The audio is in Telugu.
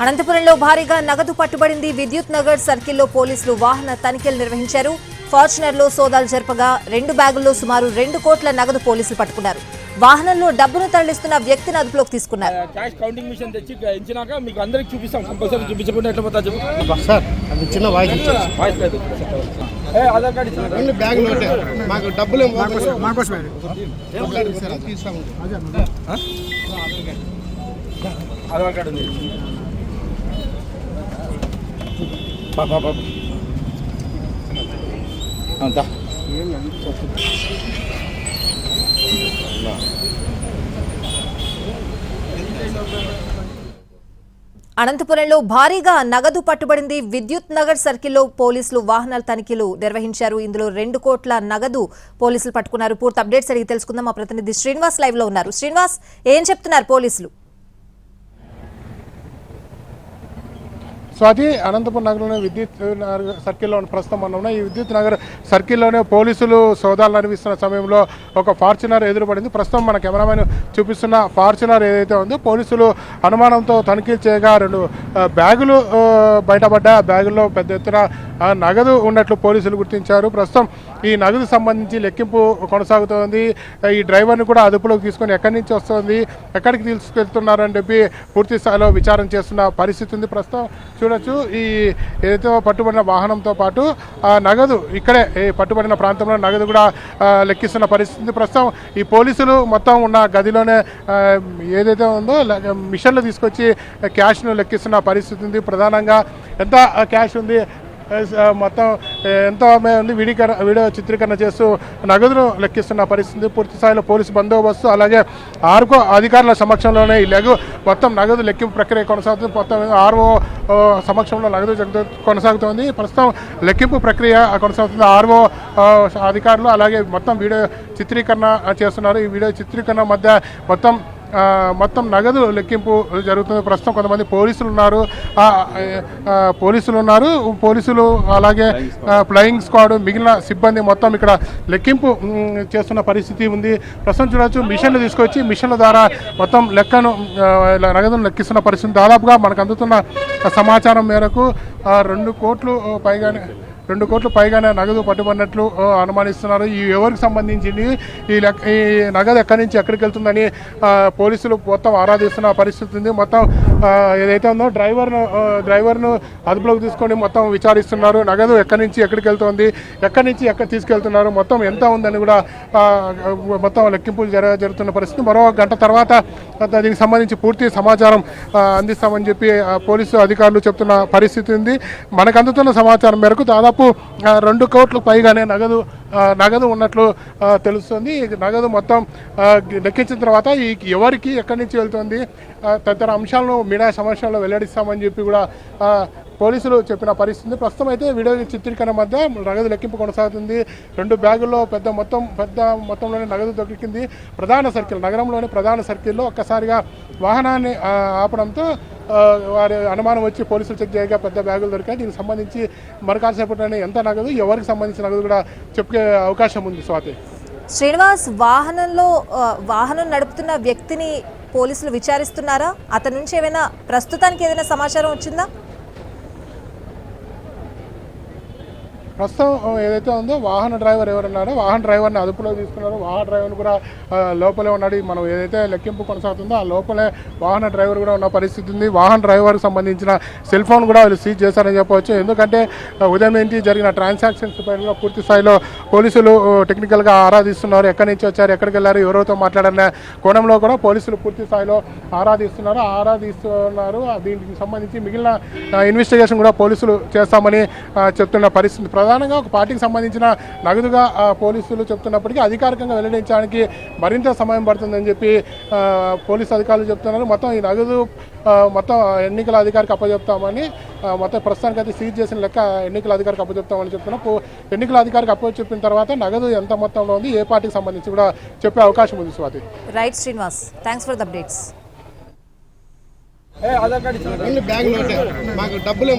అనంతపురంలో భారీగా నగదు పట్టుబడింది. విద్యుత్ నగర్ సర్కిల్లో పోలీసులు వాహన తనిఖీలు నిర్వహించారు. ఫార్చునర్లో సోదాలు జరపగా 2 బ్యాగుల్లో సుమారు 2 కోట్ల నగదు పోలీసులు పట్టుకున్నారు. వాహనంలో డబ్బును తరలిస్తున్న వ్యక్తిని అదుపులోకి తీసుకున్నారు. క్యాష్ కౌంటింగ్ మిషన్ తెచ్చి ఇచ్చినాక మీకు అందరికి చూపిస్తాం. కంపల్సరీ చూపించకుండా ఎట్లా పోతా చెప్పు సార్. అది చిన్న వాయిస్ లేదు. ఆధార్ కార్డు ఇచ్చిన బ్యాగ్ నోటే మాకు డబ్బులు ఆధార్ కార్డు ఉంది. అంతా అనంతపురంలో భారీగా నగదు పట్టుబడింది. విద్యుత్ నగర్ సర్కిల్లో పోలీసులు వాహనాల తనిఖీలు నిర్వహించారు. ఇందులో 2 కోట్ల నగదు పోలీసులు పట్టుకున్నారు. పూర్తి అప్డేట్స్ అడిగి తెలుసుకుందాం. మా ప్రతినిధి శ్రీనివాస్ లైవ్ లో ఉన్నారు. శ్రీనివాస్, ఏం చెప్తున్నారు పోలీసులు? స్వాతి, అనంతపురం నగరంలోని విద్యుత్ నగర్ సర్కిల్లో ప్రస్తుతం మనం ఈ విద్యుత్ నగర్ సర్కిల్లోనే పోలీసులు సోదాలు నిర్వహిస్తున్న సమయంలో ఒక ఫార్చునర్ ఎదురుపడింది. ప్రస్తుతం మన కెమెరామెన్ చూపిస్తున్న ఫార్చునర్ ఏదైతే ఉందో పోలీసులు అనుమానంతో తనిఖీలు చేయగా 2 బ్యాగులు బయటపడ్డా. బ్యాగుల్లో పెద్ద ఎత్తున నగదు ఉన్నట్లు పోలీసులు గుర్తించారు. ప్రస్తుతం ఈ నగదు సంబంధించి లెక్కింపు కొనసాగుతోంది. ఈ డ్రైవర్ని కూడా అదుపులోకి తీసుకొని ఎక్కడి నుంచి వస్తుంది, ఎక్కడికి తీసుకెళ్తున్నారని చెప్పి పూర్తి స్థాయిలో విచారణ చేస్తున్న పరిస్థితి ఉంది. ప్రస్తుతం చూడొచ్చు, ఈ ఏదైతే పట్టుబడిన వాహనంతో పాటు నగదు ఇక్కడే పట్టుబడిన ప్రాంతంలో నగదు కూడా లెక్కిస్తున్న పరిస్థితి. ప్రస్తుతం ఈ పోలీసులు మొత్తం ఉన్న గదిలోనే ఏదైతే ఉందో మిషన్లు తీసుకొచ్చి క్యాష్ను లెక్కిస్తున్న పరిస్థితి ఉంది. ప్రధానంగా ఎంత క్యాష్ ఉంది, మొత్తం ఎంతో ఉంది, వీడియో చిత్రీకరణ చేస్తూ నగదును లెక్కిస్తున్న పరిస్థితి. పూర్తి స్థాయిలో పోలీసు బందోబస్తు అలాగే ఆర్ఓ అధికారుల సమక్షంలోనే ఈ మొత్తం నగదు లెక్కింపు ప్రక్రియ కొనసాగుతుంది. మొత్తం ఆర్ఓ సమక్షంలో నగదు కొనసాగుతోంది. ప్రస్తుతం లెక్కింపు ప్రక్రియ కొనసాగుతుంది. ఆర్ఓ అధికారులు అలాగే మొత్తం వీడియో చిత్రీకరణ చేస్తున్నారు. ఈ వీడియో చిత్రీకరణ మధ్య మొత్తం నగదు లెక్కింపు జరుగుతుంది. ప్రస్తుతం కొంతమంది పోలీసులు అలాగే ఫ్లయింగ్ స్క్వాడ్ మిగిలిన సిబ్బంది మొత్తం ఇక్కడ లెక్కింపు చేస్తున్న పరిస్థితి ఉంది. ప్రస్తుతం చూడవచ్చు, మిషన్లు తీసుకొచ్చి మిషన్ల ద్వారా మొత్తం నగదును లెక్కిస్తున్న పరిస్థితి. దాదాపుగా మనకు అందుతున్న సమాచారం మేరకు 2 కోట్లు పైగానే నగదు పట్టుబడినట్లు అనుమానిస్తున్నారు. ఈ ఎవరికి సంబంధించింది, ఈ నగదు ఎక్కడి నుంచి ఎక్కడికి వెళ్తుందని పోలీసులు మొత్తం ఆరాధిస్తున్న పరిస్థితి ఉంది. మొత్తం ఏదైతే ఉందో డ్రైవర్ను అదుపులోకి తీసుకొని మొత్తం విచారిస్తున్నారు. నగదు ఎక్కడి నుంచి ఎక్కడికి వెళ్తుంది, ఎక్కడి నుంచి ఎక్కడ తీసుకెళ్తున్నారు, మొత్తం ఎంత ఉందని కూడా మొత్తం లెక్కింపులు జరుగుతున్న పరిస్థితి. మరో గంట తర్వాత దీనికి సంబంధించి పూర్తి సమాచారం అందిస్తామని చెప్పి పోలీసు అధికారులు చెప్తున్న పరిస్థితి ఉంది. మనకు అందుతున్న సమాచారం మేరకు దాదాపు 2 కోట్ల పైగానే నగదు ఉన్నట్లు తెలుస్తుంది. నగదు మొత్తం లెక్కించిన తర్వాత ఎవరికి ఎక్కడి నుంచి వెళ్తుంది తదితర అంశాలను మీడియా సమావేశంలో వెల్లడిస్తామని చెప్పి కూడా పోలీసులు చెప్పిన పరిస్థితి. ప్రస్తుతం అయితే వీడియో చిత్రీకరణ మధ్య నగదు లెక్కింపు కొనసాగుతుంది. 2 బ్యాగుల్లో పెద్ద మొత్తంలోనే నగదు దొరికింది. నగరంలోని ప్రధాన సర్కిల్లో ఒక్కసారిగా వాహనాన్ని ఆపడంతో వారి అనుమానం వచ్చి పోలీసులు చెక్ చేయగా పెద్ద బ్యాగులు దొరికాయి. దీనికి సంబంధించి మరికాసేపట్లోనే ఎంత నగదు, ఎవరికి సంబంధించిన నగదు కూడా చెప్పే అవకాశం ఉంది. స్వాతి, శ్రీనివాస్, వాహనం నడుపుతున్న వ్యక్తిని పోలీసులు విచారిస్తున్నారా? అతని నుంచి ఏమైనా ప్రస్తుతానికి ఏదైనా సమాచారం వచ్చిందా? ప్రస్తుతం ఏదైతే ఉందో వాహన డ్రైవర్ ఎవరున్నారో వాహన డ్రైవర్ని అదుపులో తీసుకున్నారు. వాహన డ్రైవర్ని కూడా లోపలే ఉన్నాడు. మనం ఏదైతే లెక్కింపు కొనసాగుతుందో ఆ లోపలే వాహన డ్రైవర్ కూడా ఉన్న పరిస్థితి ఉంది. వాహన డ్రైవర్కి సంబంధించిన సెల్ ఫోన్ కూడా వాళ్ళు సీజ్ చేశారని చెప్పవచ్చు. ఎందుకంటే ఉదయం నుంచి జరిగిన ట్రాన్సాక్షన్స్ పైన పూర్తి స్థాయిలో పోలీసులు టెక్నికల్గా ఆరాధిస్తున్నారు. ఎక్కడి నుంచి వచ్చారు, ఎక్కడికి వెళ్ళారు, ఎవరితో మాట్లాడారనే కోణంలో కూడా పోలీసులు పూర్తి స్థాయిలో ఆరాధిస్తున్నారు. దీనికి సంబంధించి మిగిలిన ఇన్వెస్టిగేషన్ కూడా పోలీసులు చేస్తామని చెప్తున్న పరిస్థితి. ప్రధానంగా ఒక పార్టీకి సంబంధించిన నగదుగా పోలీసులు చెప్తున్నప్పటికీ అధికారికంగా వెల్లడించడానికి మరింత సమయం పడుతుందని చెప్పి పోలీసు అధికారులు చెప్తున్నారు. మొత్తం ఈ నగదు మొత్తం ఎన్నికల అధికారికి అప్పచెప్తామని, మొత్తం ప్రస్తుతానికి అయితే సీజ్ చేసిన లెక్క ఎన్నికల అధికారికి అప్పచెప్తామని చెప్తున్నా. ఎన్నికల అధికారికి అప్పచెప్పిన తర్వాత నగదు ఎంత మొత్తంలో ఉంది, ఏ పార్టీకి సంబంధించి కూడా చెప్పే అవకాశం ఉంది. Swathi, right Srinivas, thanks for the updates. Aadhaar card ఇచ్చిన బ్యాగ్ నోటే మాకు డబ్బులు